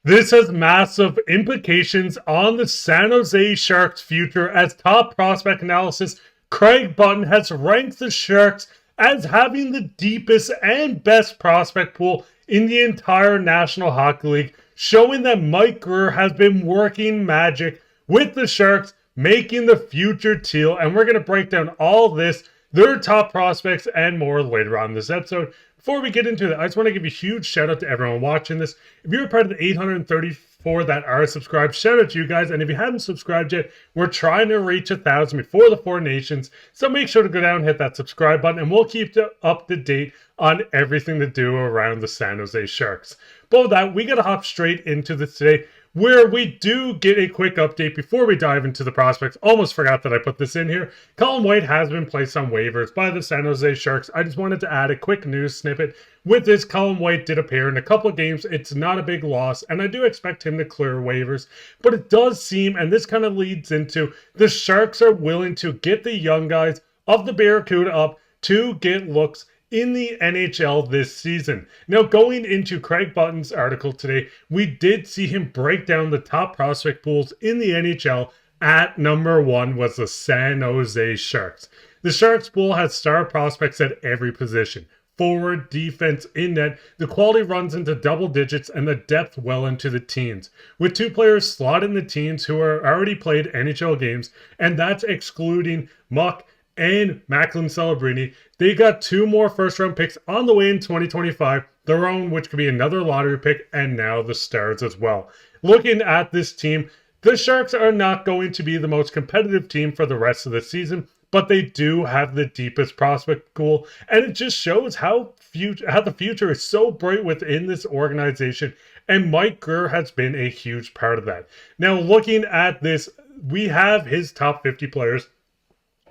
This has massive implications on the San Jose Sharks' future, as top prospect analysis Craig Button has ranked the Sharks as having the deepest and best prospect pool in the entire National Hockey League, showing that Mike Grier has been working magic with the Sharks, making the future teal. And we're going to break down all this, their top prospects, and more later on in this episode. Before we get into it, I just want to give a huge shout out to everyone watching this. If you're a part of the 834 that are subscribed, shout out to you guys. And if you haven't subscribed yet, we're trying to reach 1,000 before the Four Nations. So make sure to go down and hit that subscribe button, and we'll keep you up to date on everything to do around the San Jose Sharks. But with that, we got to hop straight into this today, where we do get a quick update before we dive into the prospects. Almost forgot that I put this in here. Colin White has been placed on waivers by the San Jose Sharks. I just wanted to add a quick news snippet. With this, Colin White did appear in a couple of games. It's not a big loss, and I do expect him to clear waivers. But it does seem, and this kind of leads into, the Sharks are willing to get the young guys of the Barracuda up to get looks in the NHL this season. Now, going into Craig Button's article today, we did see him break down the top prospect pools in the NHL. At number 1 was the San Jose Sharks. The Sharks pool has star prospects at every position. Forward, defense, in net, the quality runs into double digits and the depth well into the teens, with 2 players slotted in the teens who are already played NHL games, and that's excluding Muck and Macklin Celebrini. They got 2 more first-round picks on the way in 2025, their own, which could be another lottery pick, and now the Stars as well. Looking at this team, the Sharks are not going to be the most competitive team for the rest of the season, but they do have the deepest prospect pool, and it just shows how the future is so bright within this organization, and Mike Grier has been a huge part of that. Now, looking at this, we have his top 50 players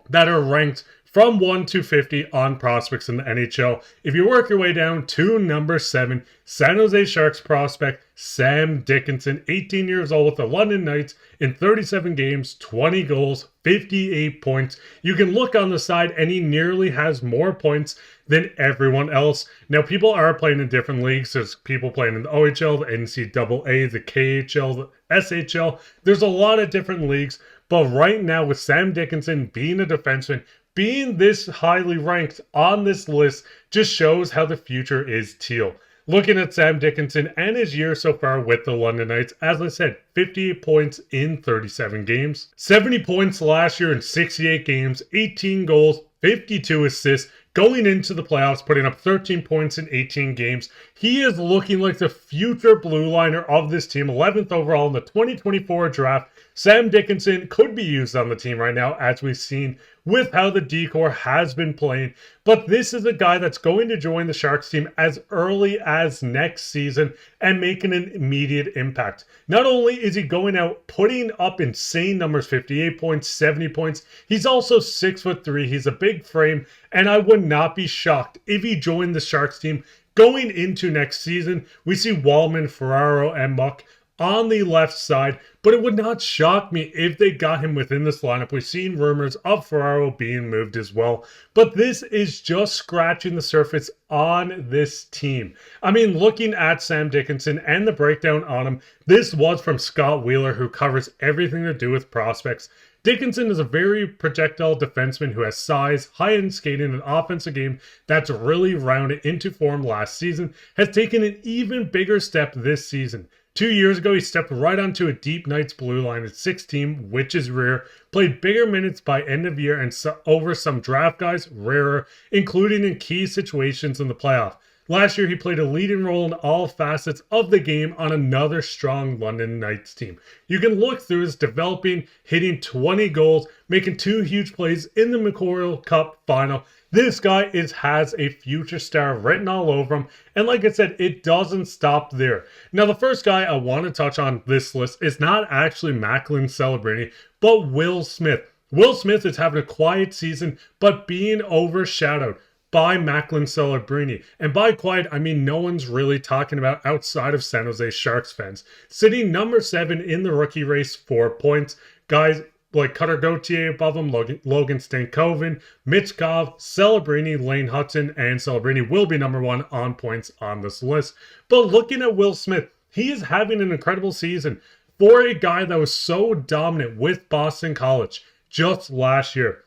that are ranked from 1 to 50 on prospects in the NHL. If you work your way down to number 7, San Jose Sharks prospect Sam Dickinson, 18 years old with the London Knights, in 37 games, 20 goals, 58 points. You can look on the side, and he nearly has more points than everyone else. Now, people are playing in different leagues. There's people playing in the OHL, the NCAA, the KHL, the SHL. There's a lot of different leagues. But right now, with Sam Dickinson being a defenseman, being this highly ranked on this list, just shows how the future is teal. Looking at Sam Dickinson and his year so far with the London Knights, as I said, 58 points in 37 games. 70 points last year in 68 games, 18 goals, 52 assists. Going into the playoffs, putting up 13 points in 18 games. He is looking like the future blue liner of this team, 11th overall in the 2024 draft. Sam Dickinson could be used on the team right now, as we've seen with how the decor has been playing. But this is a guy that's going to join the Sharks team as early as next season and making an immediate impact. Not only is he going out putting up insane numbers, 58 points, 70 points, he's also 6'3". He's a big frame, and I would not be shocked if he joined the Sharks team going into next season. We see Wallman, Ferraro, and Muck on the left side, but it would not shock me if they got him within this lineup. We've seen rumors of Ferraro being moved as well, but this is just scratching the surface on this team. I mean, looking at Sam Dickinson and the breakdown on him, this was from Scott Wheeler, who covers everything to do with prospects. Dickinson is a very projectile defenseman who has size, high-end skating, and an offensive game that's really rounded into form last season, has taken an even bigger step this season. 2 years ago, he stepped right onto a deep Knights blue line at 16, which is rare. Played bigger minutes by end of year and over some draft guys, rarer, including in key situations in the playoff. Last year, he played a leading role in all facets of the game on another strong London Knights team. You can look through his developing, hitting 20 goals, making 2 huge plays in the Memorial Cup final. This guy has a future star written all over him. And like I said, it doesn't stop there. Now, the first guy I want to touch on this list is not actually Macklin Celebrini, but Will Smith. Will Smith is having a quiet season, but being overshadowed by Macklin Celebrini. And by quiet, I mean no one's really talking about outside of San Jose Sharks fans. Sitting number 7 in the rookie race, 4 points. Guys like Cutter Gauthier above him, Logan Stankoven, Mitchkov, Celebrini, Lane Hudson, and Celebrini will be number 1 on points on this list. But looking at Will Smith, He is having an incredible season for a guy that was so dominant with Boston College just last year.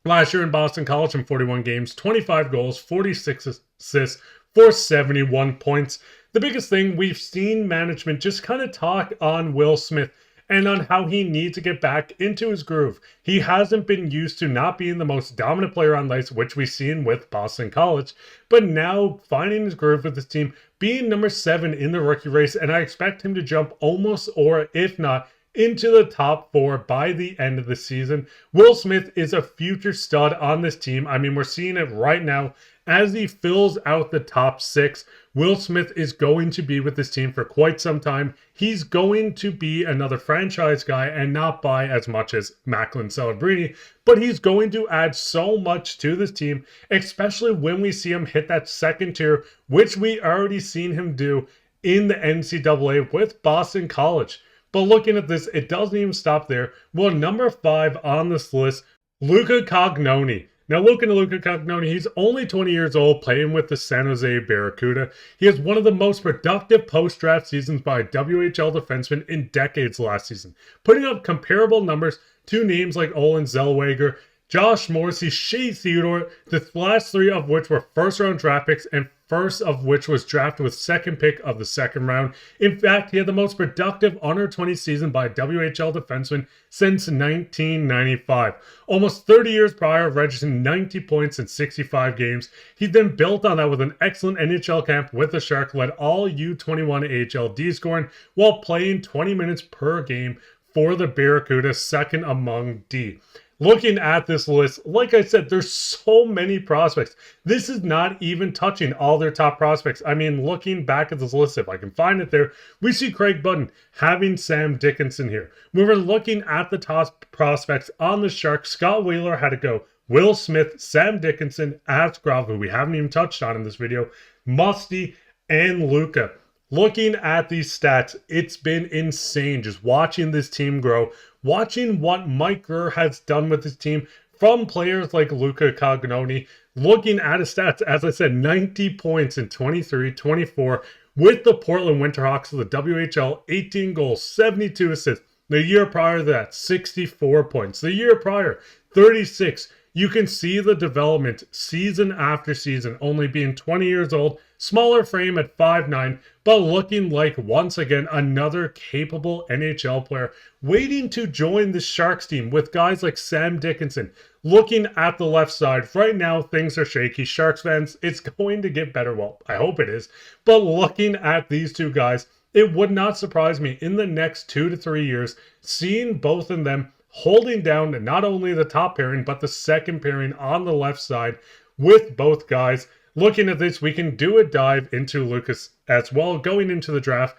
Last year in Boston College, in 41 games, 25 goals, 46 assists for 71 points. The biggest thing, we've seen management just kind of talk on Will Smith and on how he needs to get back into his groove. He hasn't been used to not being the most dominant player on the ice, which we've seen with Boston College, but now finding his groove with this team, being number 7 in the rookie race, and I expect him to jump almost, or if not, into the top 4 by the end of the season. Will Smith is a future stud on this team. I mean, we're seeing it right now as he fills out the top 6. Will Smith is going to be with this team for quite some time. He's going to be another franchise guy and not by as much as Macklin Celebrini, but he's going to add so much to this team, especially when we see him hit that second tier, which we already seen him do in the NCAA with Boston College. But looking at this, it doesn't even stop there. Well, number 5 on this list, Luca Cagnoni. Now, looking at Luca Cagnoni, he's only 20 years old, playing with the San Jose Barracuda. He has one of the most productive post-draft seasons by a WHL defenseman in decades last season, putting up comparable numbers to names like Olin Zellweger, Josh Morrissey, Shea Theodore, the last 3 of which were first-round draft picks, and first of which was drafted with second pick of the second round. In fact, he had the most productive under 20 season by a WHL defenseman since 1995. Almost 30 years prior, registering 90 points in 65 games. He then built on that with an excellent NHL camp with the Shark, led all U21 AHL D scoring while playing 20 minutes per game for the Barracuda, second among D. Looking at this list, like I said, there's so many prospects. This is not even touching all their top prospects. I mean, looking back at this list, if I can find it there, we see Craig Button having Sam Dickinson here. We were looking at the top prospects on the Sharks. Scott Wheeler had to go. Will Smith, Sam Dickinson, Askarov, who we haven't even touched on in this video, Musty, and Luca. Looking at these stats, it's been insane just watching this team grow, watching what Mike Grier has done with his team from players like Luca Cagnoni. Looking at his stats, as I said, 90 points in 23-24 with the Portland Winterhawks of the WHL, 18 goals, 72 assists. The year prior to that, 64 points. The year prior, 36. You can see the development season after season, only being 20 years old, smaller frame at 5'9", but looking like, once again, another capable NHL player waiting to join the Sharks team with guys like Sam Dickinson. Looking at the left side, right now things are shaky. Sharks fans, it's going to get better. Well, I hope it is. But looking at these two guys, it would not surprise me in the next 2 to 3 years, seeing both of them holding down not only the top pairing, but the second pairing on the left side with both guys. Looking at this, we can do a dive into Lucas as well, going into the draft.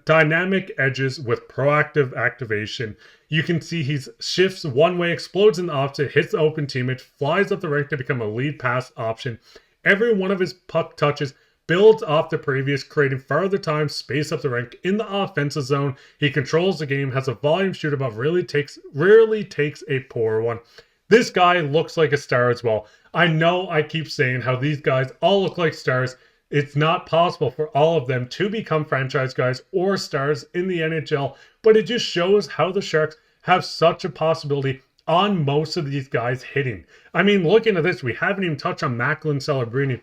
Dynamic edges with proactive activation. You can see he shifts one way, explodes in the opposite, hits the open teammate, flies up the rink to become a lead pass option. Every one of his puck touches builds off the previous, creating further time, space up the rink in the offensive zone. He controls the game, has a volume shooter, but rarely takes a poor one. This guy looks like a star as well. I know I keep saying how these guys all look like stars. It's not possible for all of them to become franchise guys or stars in the NHL, but it just shows how the Sharks have such a possibility on most of these guys hitting. I mean, looking at this, we haven't even touched on Macklin Celebrini,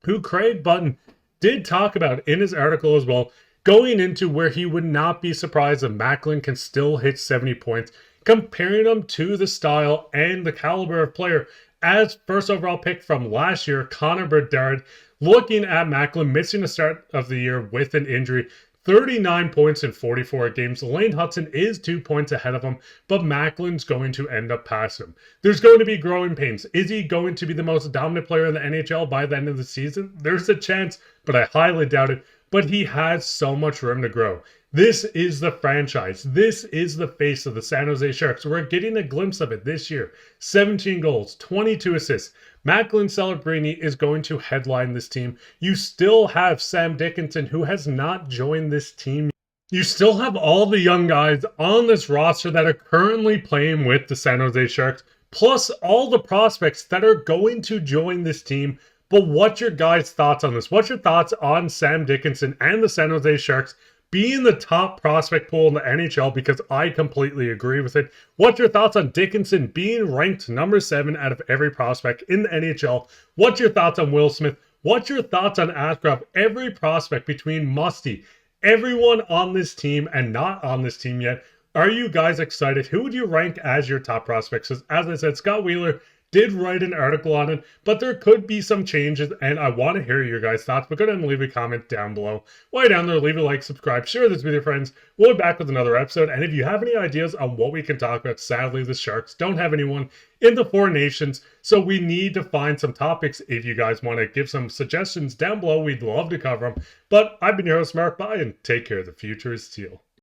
who Craig Button did talk about in his article as well, going into where he would not be surprised if Macklin can still hit 70 points, comparing him to the style and the caliber of player as first overall pick from last year, Connor Bedard. Looking at Macklin missing the start of the year with an injury, 39 points in 44 games. Lane Hudson is 2 points ahead of him, but Macklin's going to end up past him. There's going to be growing pains. Is he going to be the most dominant player in the NHL by the end of the season? There's a chance, but I highly doubt it. But he has so much room to grow. This is the franchise. This is the face of the San Jose Sharks. We're getting a glimpse of it this year. 17 goals, 22 assists. Macklin Celebrini is going to headline this team. You still have Sam Dickinson, who has not joined this team. You still have all the young guys on this roster that are currently playing with the San Jose Sharks, plus all the prospects that are going to join this team. But what's your guys' thoughts on this? What's your thoughts on Sam Dickinson and the San Jose Sharks being the top prospect pool in the NHL because I completely agree with it. What's your thoughts on Dickinson being ranked number 7 out of every prospect in the NHL? What's your thoughts on Will Smith? What's your thoughts on Askarov? Every prospect between Musty, everyone on this team and not on this team yet. Are you guys excited? Who would you rank as your top prospects? As I said, Scott Wheeler did write an article on it, but there could be some changes, and I want to hear your guys' thoughts. But go ahead and leave a comment down below. While you're down there, leave a like, subscribe, share this with your friends. We'll be back with another episode, and if you have any ideas on what we can talk about, sadly, the Sharks don't have anyone in the 4 nations, so we need to find some topics. If you guys want to give some suggestions down below, we'd love to cover them. But I've been your host, Mark. Bye, and take care. The future is teal.